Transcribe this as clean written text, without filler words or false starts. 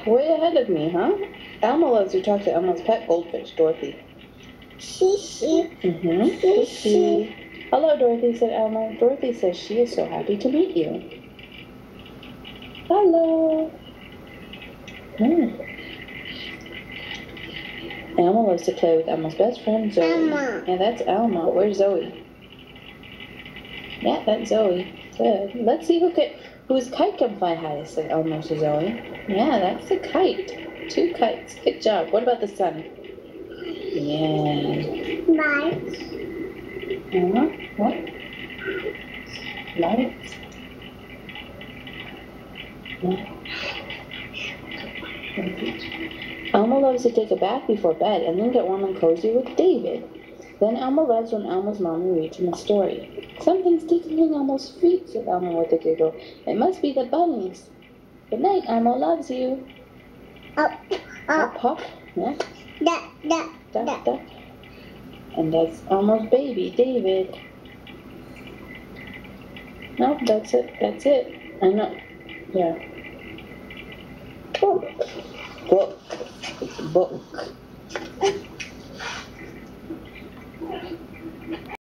Way ahead of me, huh? Elmo loves to talk to Elmo's pet goldfish, Dorothy. She. Hello, Dorothy, said Elmo. Dorothy says she is so happy to meet you. Hello. Elmo loves to play with Elmo's best friend, Zoe. Elmo. Yeah, that's Elmo. Where's Zoe? Yeah, that's Zoe. Good. Let's see whose kite can fly highest, said Elmo to Zoe. Yeah, that's the kite. 2 kites. Good job. What about the sun? Yeah. Lights. What? Lights? Elmo loves to take a bath before bed and then get warm and cozy with David. Then Elmo loves when Elmo's mommy reads him a story. Something's tickling Elmo's feet, said Elmo with a giggle. It must be the bunnies. Good night, Elmo loves you. Up. Hop. Yeah. Duck. And that's Elmo's baby, David. No, that's it. I know. Yeah. Book. It's a book.